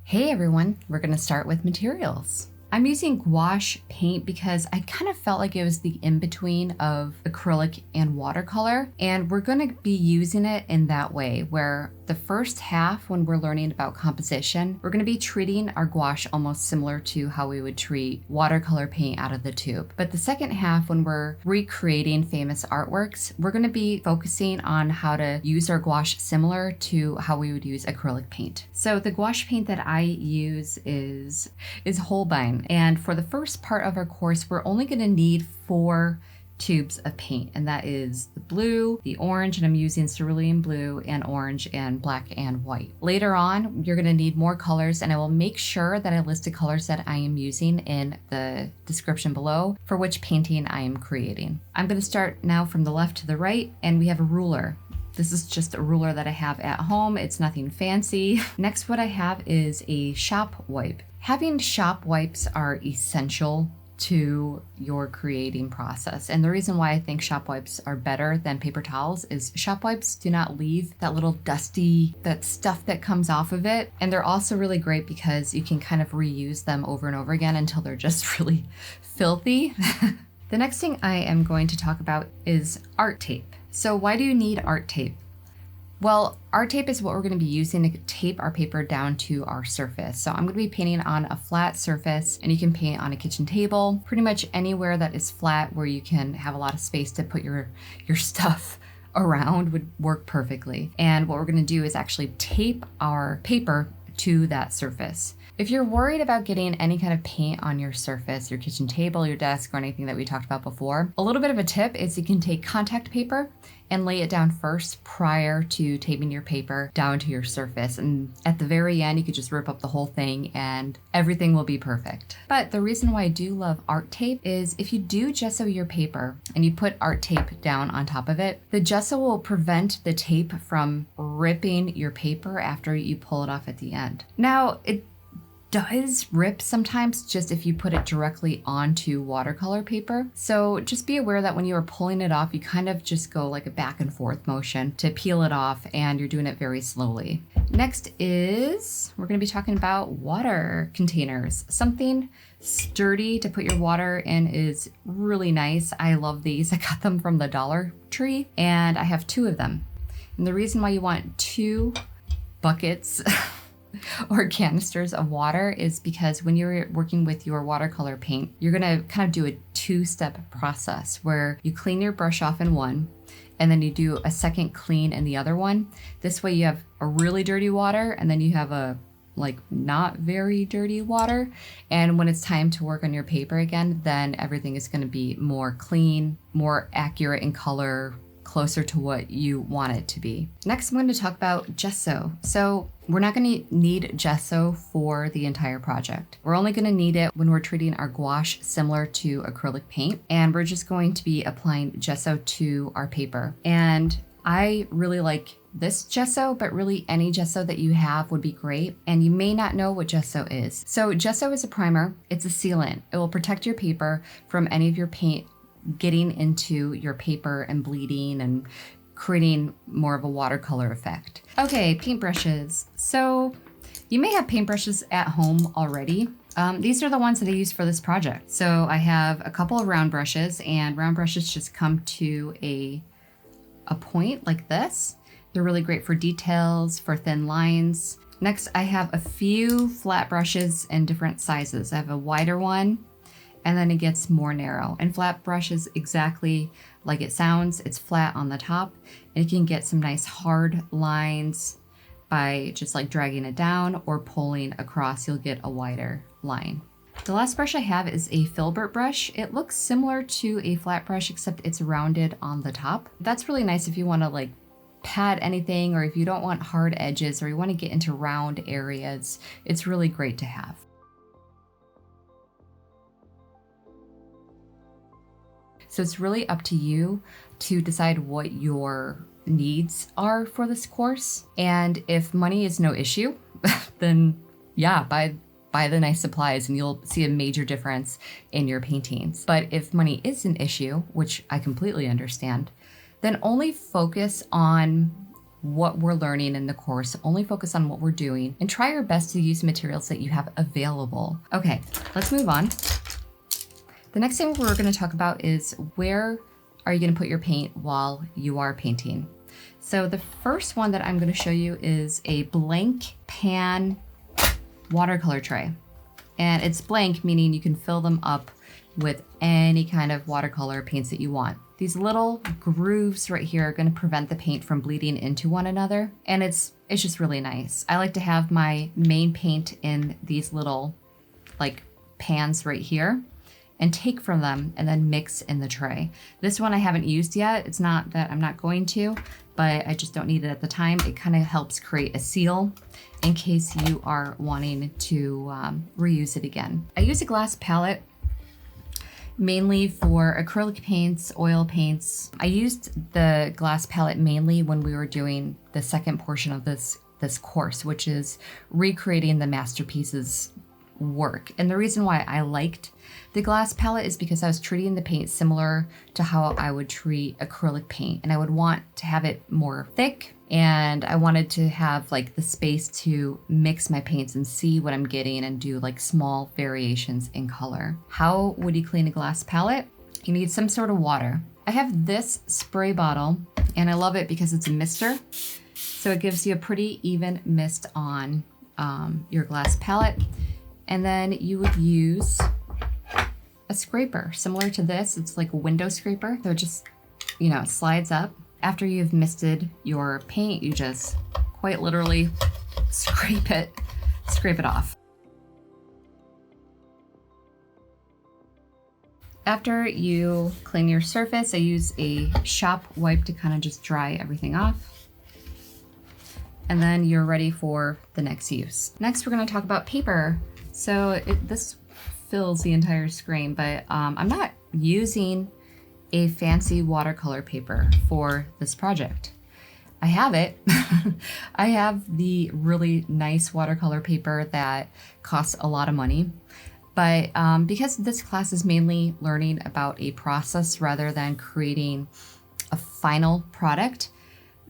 Hey everyone, we're going to start with materials. I'm using gouache paint because I kind of felt like it was the in-between of acrylic and watercolor, and we're going to be using it in that way where the first half, when we're learning about composition, we're going to be treating our gouache almost similar to how we would treat watercolor paint out of the tube. But the second half, when we're recreating famous artworks, we're going to be focusing on how to use our gouache similar to how we would use acrylic paint. So the gouache paint that I use is Holbein. And for the first part of our course, we're only going to need 4 tubes of paint, and that is the blue, the orange, and I'm using cerulean blue and orange and black and white. Later on, you're going to need more colors, and I will make sure that I list the colors that I am using in the description below for which painting I am creating. I'm going to start now from the left to the right, and we have a ruler. This is just a ruler that I have at home. It's nothing fancy. Next, what I have is a shop wipe. Having shop wipes are essential to your creating process. And the reason why I think shop wipes are better than paper towels is shop wipes do not leave that little dusty, that stuff that comes off of it. And they're also really great because you can kind of reuse them over and over again until they're just really filthy. The next thing I am going to talk about is art tape. So why do you need art tape? Well, art tape is what we're going to be using to tape our paper down to our surface. So I'm going to be painting on a flat surface, and you can paint on a kitchen table, pretty much anywhere that is flat where you can have a lot of space to put your stuff around would work perfectly. And what we're going to do is actually tape our paper to that surface. If you're worried about getting any kind of paint on your surface, your kitchen table, your desk, or anything that we talked about before, a little bit of a tip is you can take contact paper and lay it down first prior to taping your paper down to your surface. And at the very end, you could just rip up the whole thing and everything will be perfect. But the reason why I do love art tape is if you do gesso your paper and you put art tape down on top of it, the gesso will prevent the tape from ripping your paper after you pull it off at the end. Now, it does rip sometimes just if you put it directly onto watercolor paper. So just be aware that when you are pulling it off, you kind of just go like a back and forth motion to peel it off, and you're doing it very slowly. Next is, we're going to be talking about water containers. Something sturdy to put your water in is really nice. I love these. I got them from the Dollar Tree, and I have 2 of them. And the reason why you want 2 buckets or canisters of water is because when you're working with your watercolor paint, you're gonna kind of do a 2-step process where you clean your brush off in one, and then you do a second clean in the other one. This way you have a really dirty water, and then you have a not very dirty water. And when it's time to work on your paper again, then everything is gonna be more clean, more accurate in color, closer to what you want it to be. Next, I'm going to talk about gesso. So we're not going to need gesso for the entire project. We're only going to need it when we're treating our gouache similar to acrylic paint, and we're just going to be applying gesso to our paper. And I really like this gesso, but really any gesso that you have would be great. And you may not know what gesso is. So gesso is a primer. It's a sealant. It will protect your paper from any of your paint getting into your paper and bleeding and creating more of a watercolor effect. Okay, paintbrushes. So you may have paintbrushes at home already. These are the ones that I use for this project. So I have a couple of round brushes, and round brushes just come to a point like this. They're really great for details, for thin lines. Next, I have a few flat brushes in different sizes. I have a wider one, and then it gets more narrow. And flat brush is exactly like it sounds. It's flat on the top, and you can get some nice hard lines by just like dragging it down or pulling across. You'll get a wider line. The last brush I have is a Filbert brush. It looks similar to a flat brush, except it's rounded on the top. That's really nice if you want to like pat anything, or if you don't want hard edges, or you want to get into round areas. It's really great to have. So it's really up to you to decide what your needs are for this course. And if money is no issue, then yeah, buy the nice supplies and you'll see a major difference in your paintings. But if money is an issue, which I completely understand, then only focus on what we're learning in the course, only focus on what we're doing, and try your best to use materials that you have available. Okay, let's move on. The next thing we're going to talk about is where are you going to put your paint while you are painting. So the first one that I'm going to show you is a blank pan watercolor tray. And it's blank, meaning you can fill them up with any kind of watercolor paints that you want. These little grooves right here are going to prevent the paint from bleeding into one another. And it's just really nice. I like to have my main paint in these little like pans right here and take from them and then mix in the tray. This one I haven't used yet. It's not that I'm not going to, but I just don't need it at the time. It kind of helps create a seal in case you are wanting to reuse it again. I use a glass palette mainly for acrylic paints, oil paints. I used the glass palette mainly when we were doing the second portion of this course, which is recreating the masterpieces work. And the reason why I liked the glass palette is because I was treating the paint similar to how I would treat acrylic paint. And I would want to have it more thick, and I wanted to have like the space to mix my paints and see what I'm getting and do like small variations in color. How would you clean a glass palette? You need some sort of water. I have this spray bottle and I love it because it's a mister. So it gives you a pretty even mist on your glass palette. And then you would use a scraper similar to this. It's like a window scraper. So it just, you know, slides up. After you've misted your paint, you just quite literally scrape it off. After you clean your surface, I use a shop wipe to kind of just dry everything off. And then you're ready for the next use. Next, we're going to talk about paper. So this fills the entire screen, but I'm not using a fancy watercolor paper for this project. I have it. I have the really nice watercolor paper that costs a lot of money. But because this class is mainly learning about a process rather than creating a final product,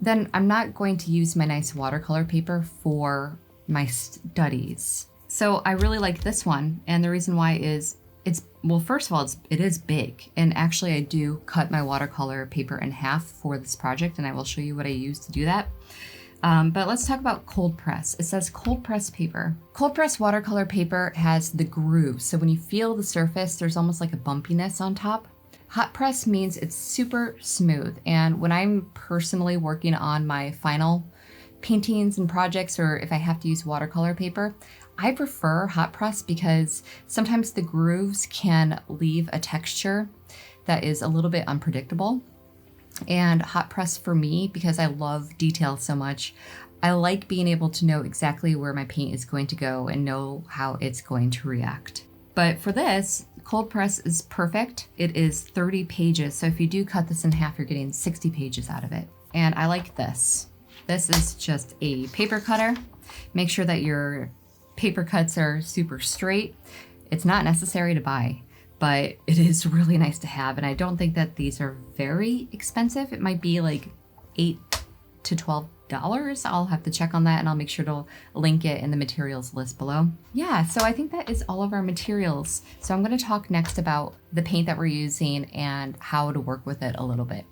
then I'm not going to use my nice watercolor paper for my studies. So I really like this one, and the reason why is well, first of all, it is big, and actually I do cut my watercolor paper in half for this project, and I will show you what I use to do that. But let's talk about cold press. It says cold press paper. Cold press watercolor paper has the groove, so when you feel the surface, there's almost like a bumpiness on top. Hot press means it's super smooth, and when I'm personally working on my final paintings and projects, or if I have to use watercolor paper, I prefer hot press because sometimes the grooves can leave a texture that is a little bit unpredictable. And hot press for me, because I love detail so much, I like being able to know exactly where my paint is going to go and know how it's going to react. But for this, cold press is perfect. It is 30 pages. So if you do cut this in half, you're getting 60 pages out of it. And I like this. This is just a paper cutter. Make sure that your paper cuts are super straight. It's not necessary to buy, but it is really nice to have. And I don't think that these are very expensive. It might be like $8 to $12. I'll have to check on that, and I'll make sure to link it in the materials list below. Yeah, so I think that is all of our materials. So I'm going to talk next about the paint that we're using and how to work with it a little bit.